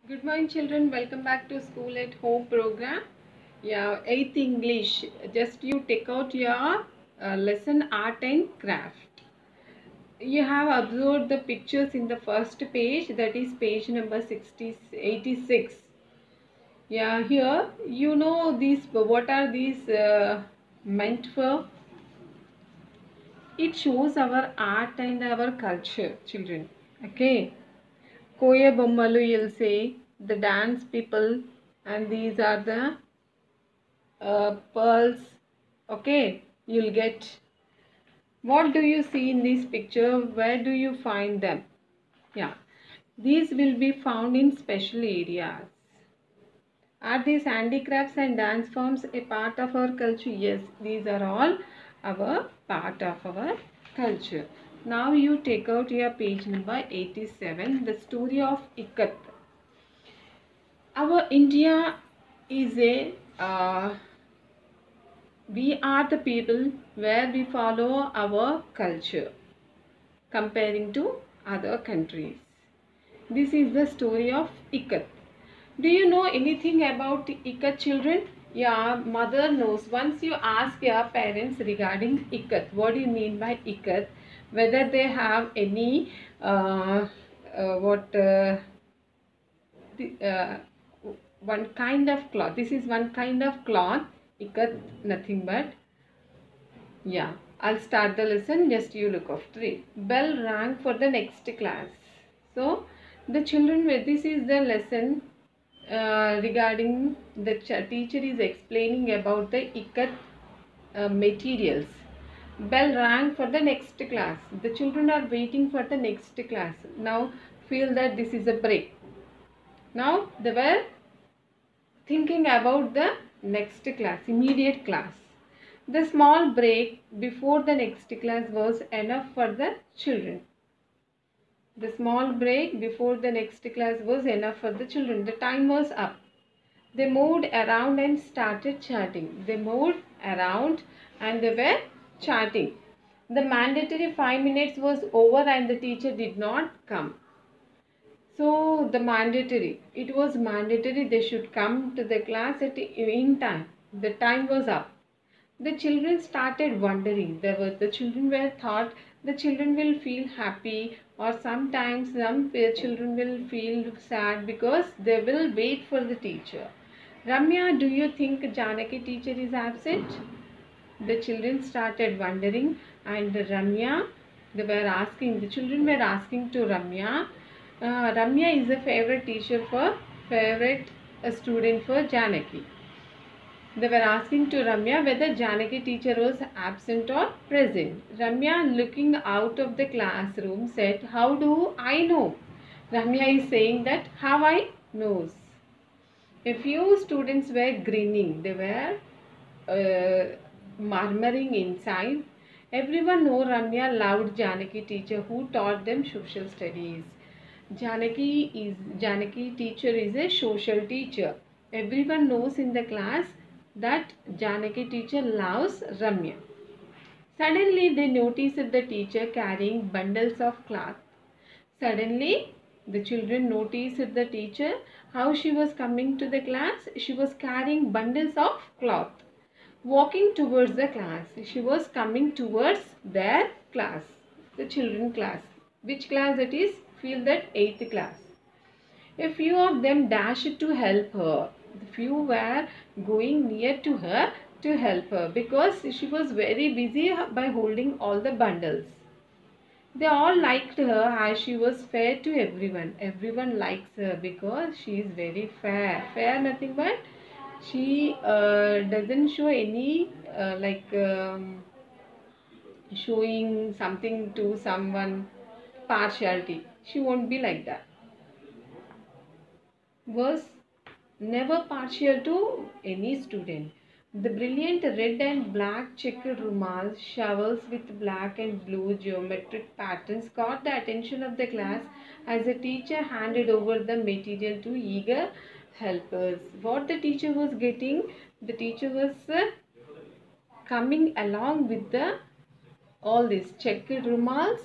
Good morning, children. Welcome back to School at Home program. Yeah, 8th English. Just you take out your lesson art and craft. You have observed the pictures in the first page, that is page number 86. Yeah, here you know these. What are these meant for? It shows our art and our culture, children. Okay. Koya Bommalu, you'll say the dance people, and these are the pearls. Okay, you'll get. What do you see in this picture? Where do you find them? Yeah, these will be found in special areas. Are these handicrafts and dance forms a part of our culture? Yes, these are all our part of our culture. Now you take out your page number 87, the story of Ikat. Our India is a we are the people where we follow our culture comparing to other countries. This is the story of Ikat. Do you know anything about Ikat, children? Yeah, mother knows. Once you ask your parents regarding Ikat, what do you mean by Ikat? Whether they have any what the, one kind of cloth. This is one kind of cloth. Ikat, nothing but. Yeah, I'll start the lesson. Just you look after it. Bell rang for the next class. So, the children, this is the lesson regarding the teacher is explaining about the ikat materials. Bell rang for the next class. The children are waiting for the next class. Now, feel that this is a break. Now, they were thinking about the next class, immediate class. The small break before the next class was enough for the children. The small break before the next class was enough for the children. The time was up. They moved around and started chatting. They moved around and they were chatting. The mandatory 5 minutes was over and the teacher did not come. So it was mandatory they should come to the class in time. The time was up. The children started wondering. The children were thought the children will feel happy, or sometimes some children will feel sad because they will wait for the teacher. Ramya, do you think Janaki teacher is absent? The children started wondering, and Ramya, the children were asking to Ramya. Ramya is a favorite student for Janaki. They were asking to Ramya whether Janaki teacher was absent or present. Ramya, looking out of the classroom, said, "How do I know?" Ramya is saying that how I knows. A few students were grinning. They were murmuring inside. Everyone know Ramya loved Janaki teacher who taught them social studies. Janaki teacher is a social teacher. Everyone knows in the class that Janaki teacher loves Ramya. Suddenly they noticed the teacher carrying bundles of cloth. Suddenly the children noticed the teacher how she was coming to the class. She was carrying bundles of cloth. Walking towards the class. She was coming towards their class. The children class. Which class it is? Feel that 8th class. A few of them dashed to help her. The few were going near to her to help her because she was very busy by holding all the bundles. They all liked her as she was fair to everyone. Everyone likes her because she is very fair. Fair nothing but she doesn't show any showing something to someone partiality. She won't be like that. Was never partial to any student. The brilliant red and black checkered rumals, shawls with black and blue geometric patterns caught the attention of the class as the teacher handed over the material to eager helpers. What the teacher was getting, the teacher was coming along with the all these checkered rumals,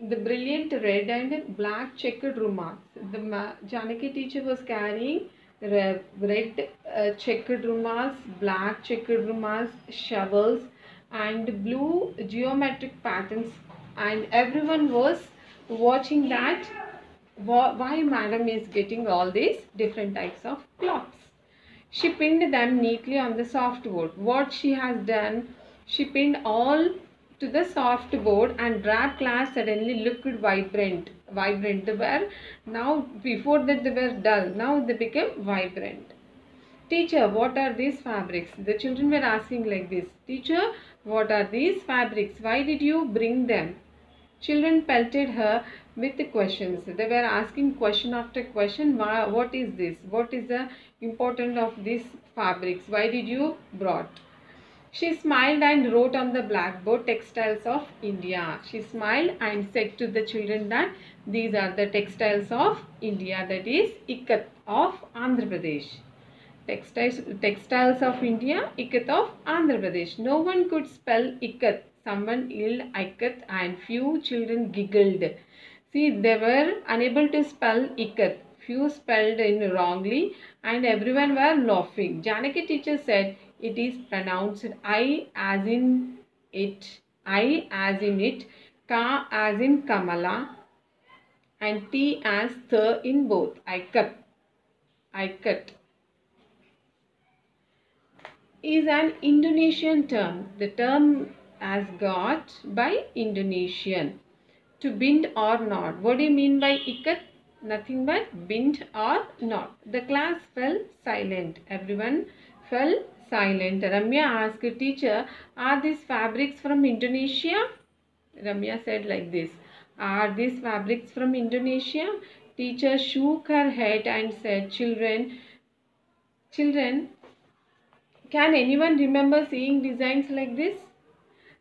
the brilliant red and black checkered rumals. The Janaki teacher was carrying red checkered rumals, black checkered rumals, shovels, and blue geometric patterns, and everyone was watching that why madam is getting all these different types of cloths. She pinned them neatly on the soft board. What she has done, she pinned all to the soft board, and drab class suddenly looked vibrant. Vibrant. They were now, before that they were dull. Now they became vibrant. Teacher, what are these fabrics? The children were asking like this. Teacher, what are these fabrics? Why did you bring them? Children pelted her with questions. They were asking question after question. What is this? What is the importance of these fabrics? Why did you brought? She smiled and wrote on the blackboard, textiles of India. She smiled and said to the children that these are the textiles of India, that is Ikat of Andhra Pradesh. Textiles of India, Ikat of Andhra Pradesh. No one could spell Ikat. Someone yelled Ikat and few children giggled. See, they were unable to spell Ikat. Few spelled in wrongly and everyone were laughing. Janaki teacher said it is pronounced I as in it, I as in it, Ka as in Kamala, and T as the in both. Ikat. Ikat is an Indonesian term. The term as got by Indonesian. To bind or not. What do you mean by ikat? Nothing but bind or not. The class fell silent. Everyone fell silent. Ramya asked teacher, are these fabrics from Indonesia? Ramya said like this. Are these fabrics from Indonesia? Teacher shook her head and said, children, can anyone remember seeing designs like this?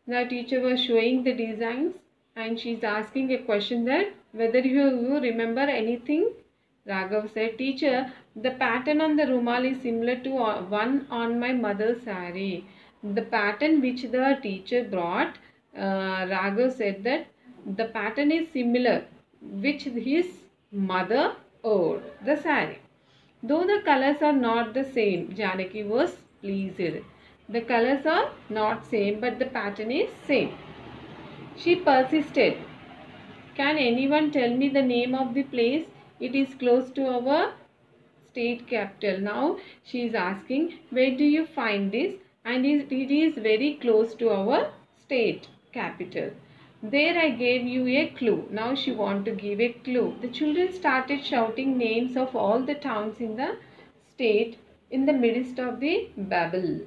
The teacher was showing the designs and she's asking a question that whether you remember anything. Raghav said, teacher, the pattern on the rumal is similar to one on my mother's saree. The pattern which the teacher brought, Raghav said that the pattern is similar which his mother wore the saree. Though the colors are not the same, Janaki was pleased. The colors are not same but the pattern is same. She persisted. Can anyone tell me the name of the place? It is close to our state capital. Now she is asking, where do you find this? And it is very close to our state capital. There I gave you a clue. Now she wants to give a clue. The children started shouting names of all the towns in the state in the midst of the babble.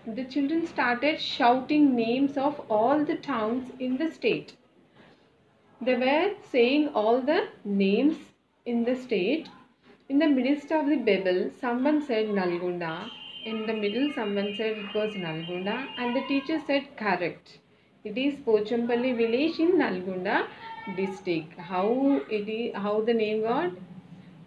The children started shouting names of all the towns in the state. They were saying all the names in the state. In the midst of the babble, someone said Nalgonda. In the middle, someone said it was Nalgonda, and the teacher said correct. It is Pochampalli village in Nalgonda district. How the name got?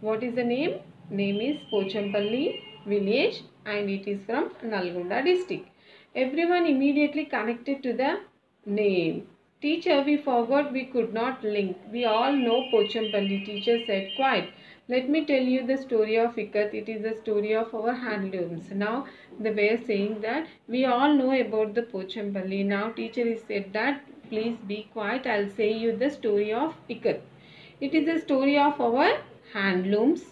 What is the name? Name is Pochampalli village and it is from Nalgonda district. Everyone immediately connected to the name. Teacher, we forgot we could not link. We all know Pochampalli. Teacher said, quiet. Let me tell you the story of Ikat. It is the story of our handlooms. Now they were saying that we all know about the Pochampalli. Now teacher is said that please be quiet. I'll say you the story of Ikat. It is the story of our handlooms.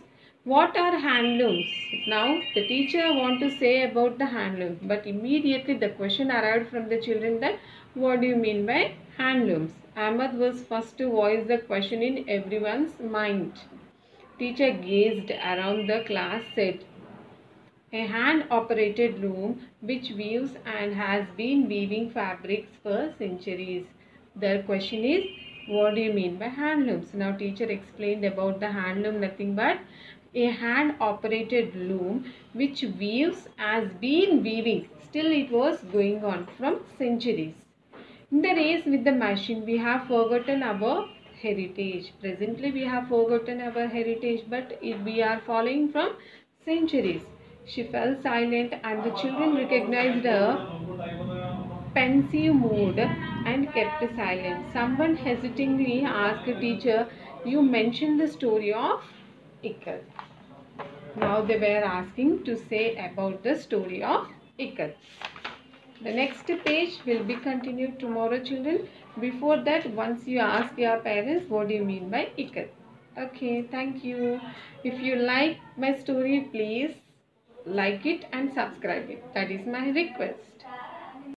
What are handlooms? Now the teacher want to say about the handlooms, but immediately the question arrived from the children that what do you mean by handlooms? Ahmad was first to voice the question in everyone's mind. Teacher gazed around the class, said, a hand-operated loom which weaves and has been weaving fabrics for centuries. The question is, what do you mean by handlooms? Now teacher explained about the handloom, nothing but a hand-operated loom which weaves has been weaving. Still it was going on from centuries. In the race with the machine, we have forgotten our heritage. Presently we have forgotten our heritage, but we are following from centuries. She fell silent and the children recognized her pensive mood and kept silent. Someone hesitatingly asked teacher, "You mentioned the story of Ikat." Now they were asking to say about the story of Ikat. The next page will be continued tomorrow, children. Before that, once you ask your parents, what do you mean by Ikat? Okay, thank you. If you like my story, please like it and subscribe it. That is my request.